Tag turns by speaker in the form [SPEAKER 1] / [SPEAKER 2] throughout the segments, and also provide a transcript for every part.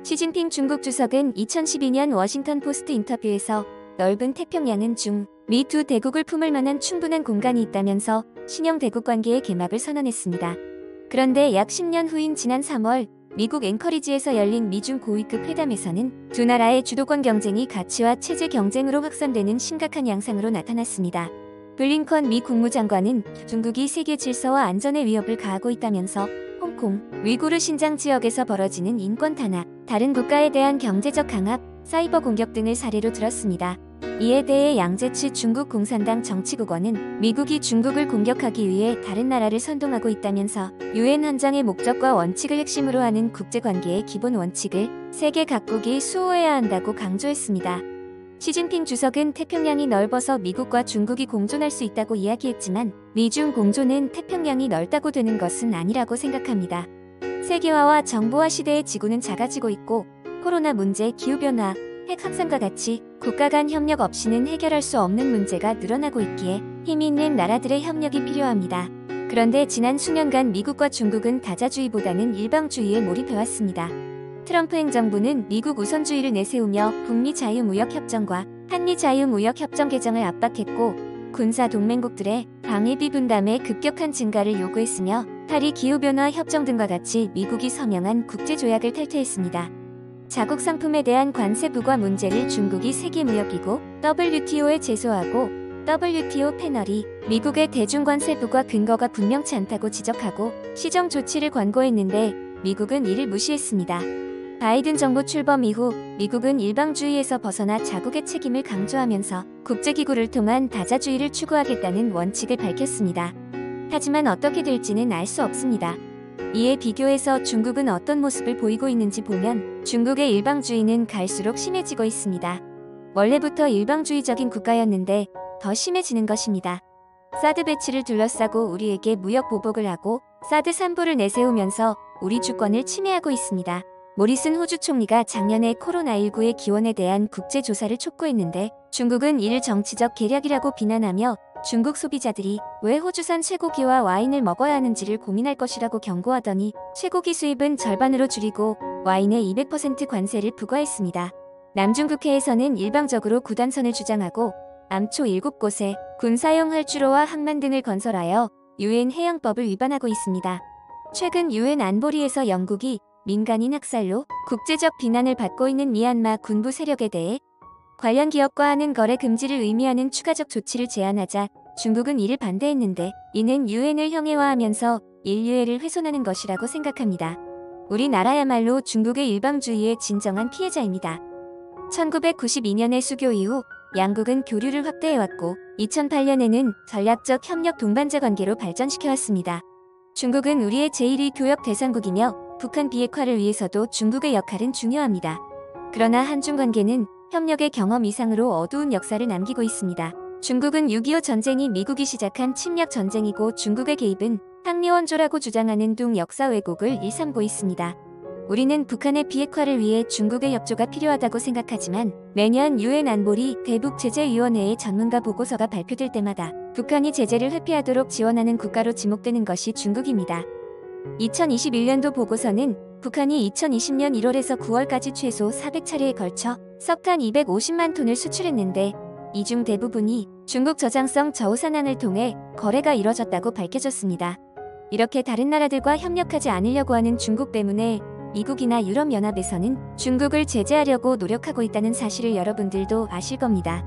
[SPEAKER 1] 시진핑 중국 주석은 2012년 워싱턴 포스트 인터뷰에서 넓은 태평양은 미 두 대국을 품을 만한 충분한 공간이 있다면서 신형 대국 관계의 개막을 선언했습니다. 그런데 약 10년 후인 지난 3월 미국 앵커리지에서 열린 미중 고위급 회담에서는 두 나라의 주도권 경쟁이 가치와 체제 경쟁으로 확산되는 심각한 양상으로 나타났습니다. 블링컨 미 국무장관은 중국이 세계 질서와 안전에 위협을 가하고 있다면서 홍콩, 위구르 신장 지역에서 벌어지는 인권 탄압, 다른 국가에 대한 경제적 강압, 사이버 공격 등을 사례로 들었습니다. 이에 대해 양재치 중국 공산당 정치국원은 미국이 중국을 공격하기 위해 다른 나라를 선동하고 있다면서 유엔 헌장의 목적과 원칙을 핵심으로 하는 국제관계의 기본 원칙을 세계 각국이 수호해야 한다고 강조했습니다. 시진핑 주석은 태평양이 넓어서 미국과 중국이 공존할 수 있다고 이야기했지만 미중 공존은 태평양이 넓다고 되는 것은 아니라고 생각합니다. 세계화와 정보화 시대의 지구는 작아지고 있고 코로나 문제, 기후변화, 핵 확산과 같이 국가 간 협력 없이는 해결할 수 없는 문제가 늘어나고 있기에 힘이 있는 나라들의 협력이 필요합니다. 그런데 지난 수년간 미국과 중국은 다자주의보다는 일방주의에 몰입해왔습니다. 트럼프 행정부는 미국 우선주의를 내세우며 북미 자유무역협정과 한미 자유무역협정 개정을 압박했고 군사 동맹국들의 방위비 분담의 급격한 증가를 요구했으며 파리 기후변화 협정 등과 같이 미국이 서명한 국제조약을 탈퇴했습니다. 자국 상품에 대한 관세 부과 문제를 중국이 세계무역기구 WTO에 제소하고 WTO 패널이 미국의 대중관세 부과 근거가 분명치 않다고 지적하고 시정 조치를 권고했는데 미국은 이를 무시했습니다. 바이든 정부 출범 이후 미국은 일방주의에서 벗어나 자국의 책임을 강조하면서 국제기구를 통한 다자주의를 추구하겠다는 원칙을 밝혔습니다. 하지만 어떻게 될지는 알 수 없습니다. 이에 비교해서 중국은 어떤 모습을 보이고 있는지 보면 중국의 일방주의는 갈수록 심해지고 있습니다. 원래부터 일방주의적인 국가였는데 더 심해지는 것입니다. 사드 배치를 둘러싸고 우리에게 무역 보복을 하고 사드 산부를 내세우면서 우리 주권을 침해하고 있습니다. 모리슨 호주 총리가 작년에 코로나19의 기원에 대한 국제조사를 촉구했는데 중국은 이를 정치적 계략이라고 비난하며 중국 소비자들이 왜 호주산 쇠고기와 와인을 먹어야 하는지를 고민할 것이라고 경고하더니 쇠고기 수입은 절반으로 줄이고 와인에 200% 관세를 부과했습니다. 남중국해에서는 일방적으로 구단선을 주장하고 암초 7곳에 군사용 활주로와 항만 등을 건설하여 유엔 해양법을 위반하고 있습니다. 최근 유엔 안보리에서 영국이 민간인 학살로 국제적 비난을 받고 있는 미얀마 군부 세력에 대해 관련 기업과 하는 거래 금지를 의미하는 추가적 조치를 제안하자 중국은 이를 반대했는데 이는 유엔을 형해화하면서 인류애를 훼손하는 것이라고 생각합니다. 우리나라야말로 중국의 일방주의의 진정한 피해자입니다. 1992년의 수교 이후 양국은 교류를 확대해왔고 2008년에는 전략적 협력 동반자 관계로 발전시켜왔습니다. 중국은 우리의 제1위 교역 대상국이며 북한 비핵화를 위해서도 중국의 역할은 중요합니다. 그러나 한중 관계는 협력의 경험 이상으로 어두운 역사를 남기고 있습니다. 중국은 6.25 전쟁이 미국이 시작한 침략 전쟁이고 중국의 개입은 항미원조라고 주장하는 둥 역사 왜곡을 일삼고 있습니다. 우리는 북한의 비핵화를 위해 중국의 협조가 필요하다고 생각하지만 매년 유엔 안보리 대북제재위원회의 전문가 보고서가 발표될 때마다 북한이 제재를 회피하도록 지원하는 국가로 지목되는 것이 중국입니다. 2021년도 보고서는 북한이 2020년 1월에서 9월까지 최소 400차례에 걸쳐 석탄 250만 톤을 수출했는데 이 중 대부분이 중국 저장성 저우산항을 통해 거래가 이뤄졌다고 밝혀졌습니다. 이렇게 다른 나라들과 협력하지 않으려고 하는 중국 때문에 미국이나 유럽연합에서는 중국을 제재하려고 노력하고 있다는 사실을 여러분들도 아실 겁니다.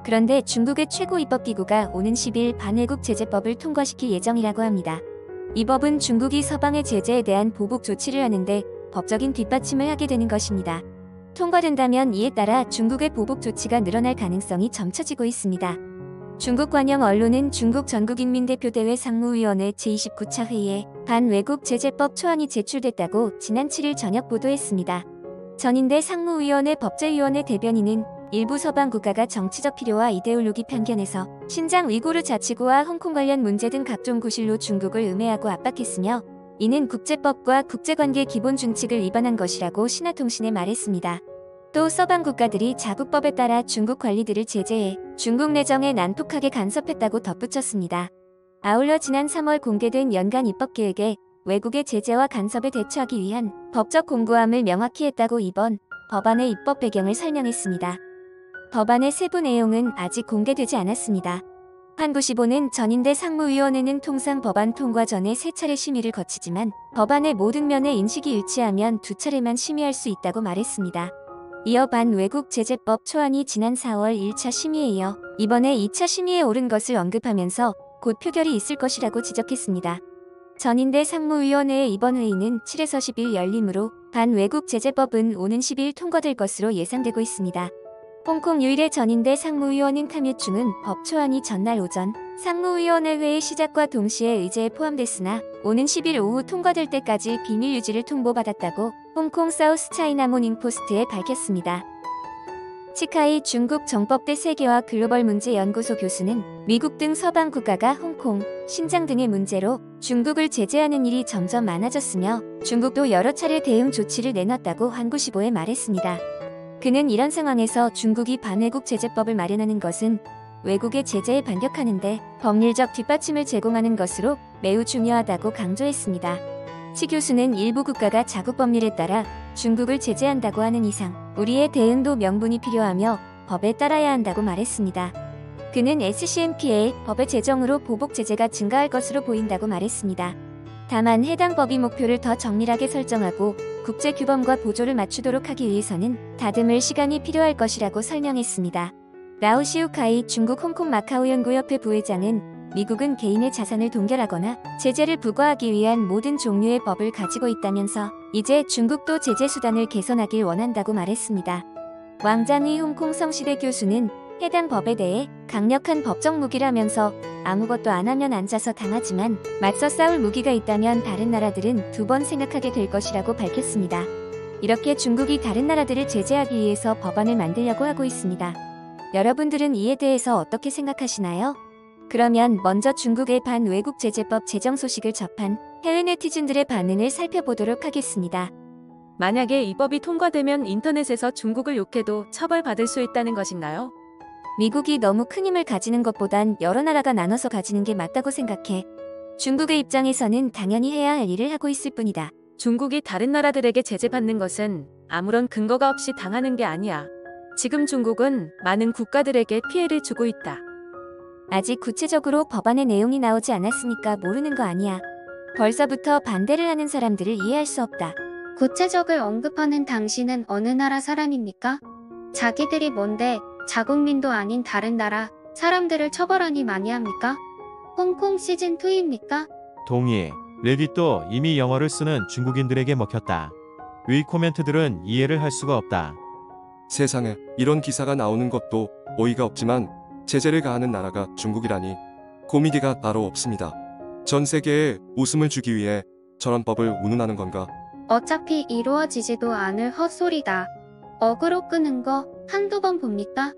[SPEAKER 1] 그런데 중국의 최고입법기구가 오는 10일 반외국 제재법을 통과시킬 예정이라고 합니다. 이 법은 중국이 서방의 제재에 대한 보복 조치를 하는데 법적인 뒷받침을 하게 되는 것입니다. 통과된다면 이에 따라 중국의 보복 조치가 늘어날 가능성이 점쳐지고 있습니다. 중국 관영 언론은 중국 전국인민대표대회 상무위원회 제29차 회의에 반외국 제재법 초안이 제출됐다고 지난 7일 저녁 보도했습니다. 전인대 상무위원회 법제위원회 대변인은 일부 서방 국가가 정치적 필요와 이데올로기 편견에서 신장 위구르 자치구와 홍콩 관련 문제 등 각종 구실로 중국을 음해하고 압박했으며 이는 국제법과 국제관계 기본 준칙을 위반한 것이라고 신화통신에 말했습니다. 또 서방 국가들이 자국법에 따라 중국 관리들을 제재해 중국 내정에 난폭하게 간섭했다고 덧붙였습니다. 아울러 지난 3월 공개된 연간 입법계획에 외국의 제재와 간섭에 대처하기 위한 법적 공고함을 명확히 했다고 이번 법안의 입법 배경을 설명했습니다. 법안의 세부 내용은 아직 공개되지 않았습니다. 한95는 전인대 상무위원회는 통상 법안 통과 전에 3차례 심의를 거치지만 법안의 모든 면에 인식이 일치하면 2차례만 심의할 수 있다고 말했습니다. 이어 반외국 제재법 초안이 지난 4월 1차 심의에 이어 이번에 2차 심의에 오른 것을 언급하면서 곧 표결이 있을 것이라고 지적했습니다. 전인대 상무위원회의 이번 회의는 7에서 10일 열리므로 반외국 제재법은 오는 10일 통과될 것으로 예상되고 있습니다. 홍콩 유일의 전인대 상무위원인 카뮤충은 법 초안이 전날 오전 상무위원회 회의 시작과 동시에 의제에 포함됐으나 오는 10일 오후 통과될 때까지 비밀 유지를 통보받았다고 홍콩 사우스 차이나 모닝포스트에 밝혔습니다. 치카이 중국 정법대 세계화 글로벌 문제 연구소 교수는 미국 등 서방 국가가 홍콩, 신장 등의 문제로 중국을 제재하는 일이 점점 많아졌으며 중국도 여러 차례 대응 조치를 내놨다고 한국15에 말했습니다. 그는 이런 상황에서 중국이 반외국 제재법을 마련하는 것은 외국의 제재에 반격하는데 법률적 뒷받침을 제공하는 것으로 매우 중요하다고 강조했습니다. 치 교수는 일부 국가가 자국 법률에 따라 중국을 제재한다고 하는 이상 우리의 대응도 명분이 필요하며 법에 따라야 한다고 말했습니다. 그는 SCMPA 법의 제정으로 보복 제재가 증가할 것으로 보인다고 말했습니다. 다만 해당 법이 목표를 더 정밀하게 설정하고 국제 규범과 보조를 맞추도록 하기 위해서는 다듬을 시간이 필요할 것이라고 설명했습니다. 라오시우카이 중국 홍콩 마카오 연구협회 부회장은 미국은 개인의 자산을 동결하거나 제재를 부과하기 위한 모든 종류의 법을 가지고 있다면서 이제 중국도 제재 수단을 개선하길 원한다고 말했습니다. 왕장의 홍콩 성시대 교수는 해당 법에 대해 강력한 법적 무기라면서 아무것도 안 하면 앉아서 당하지만 맞서 싸울 무기가 있다면 다른 나라들은 2번 생각하게 될 것이라고 밝혔습니다. 이렇게 중국이 다른 나라들을 제재하기 위해서 법안을 만들려고 하고 있습니다. 여러분들은 이에 대해서 어떻게 생각하시나요? 그러면 먼저 중국의 반외국 제재법 제정 소식을 접한 해외 네티즌들의 반응을 살펴보도록 하겠습니다.
[SPEAKER 2] 만약에 이 법이 통과되면 인터넷에서 중국을 욕해도 처벌받을 수 있다는 것인가요?
[SPEAKER 1] 미국이 너무 큰 힘을 가지는 것보단 여러 나라가 나눠서 가지는 게 맞다고 생각해. 중국의 입장에서는 당연히 해야 할 일을 하고 있을 뿐이다.
[SPEAKER 2] 중국이 다른 나라들에게 제재받는 것은 아무런 근거가 없이 당하는 게 아니야. 지금 중국은 많은 국가들에게 피해를 주고 있다.
[SPEAKER 1] 아직 구체적으로 법안의 내용이 나오지 않았으니까 모르는 거 아니야. 벌써부터 반대를 하는 사람들을 이해할 수 없다.
[SPEAKER 3] 구체적을 언급하는 당신은 어느 나라 사람입니까? 자기들이 뭔데 자국민도 아닌 다른 나라 사람들을 처벌하니 많이 합니까? 홍콩 시즌2입니까?
[SPEAKER 4] 동의해. 레딧도 이미 영어를 쓰는 중국인들에게 먹혔다. 위 코멘트들은 이해를 할 수가 없다.
[SPEAKER 5] 세상에 이런 기사가 나오는 것도 어이가 없지만 제재를 가하는 나라가 중국이라니 고미디가 따로 없습니다. 전 세계에 웃음을 주기 위해 저런 법을 운운하는 건가?
[SPEAKER 3] 어차피 이루어지지도 않을 헛소리다. 어그로 끄는 거 한두 번 봅니까?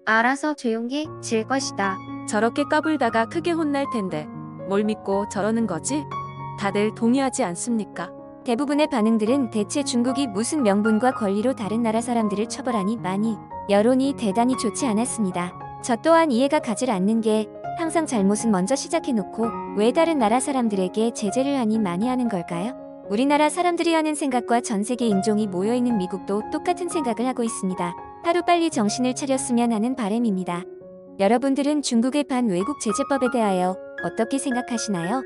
[SPEAKER 3] 알아서 조용히 질 것이다.
[SPEAKER 2] 저렇게 까불다가 크게 혼날 텐데 뭘 믿고 저러는 거지? 다들 동의하지 않습니까?
[SPEAKER 1] 대부분의 반응들은 대체 중국이 무슨 명분과 권리로 다른 나라 사람들을 처벌하니 많이 여론이 대단히 좋지 않았습니다. 저 또한 이해가 가질 않는 게 항상 잘못은 먼저 시작해놓고 왜 다른 나라 사람들에게 제재를 하니 많이 하는 걸까요? 우리나라 사람들이 하는 생각과 전 세계 인종이 모여있는 미국도 똑같은 생각을 하고 있습니다. 하루빨리 정신을 차렸으면 하는 바람입니다. 여러분들은 중국의 반외국 제재법에 대하여 어떻게 생각하시나요?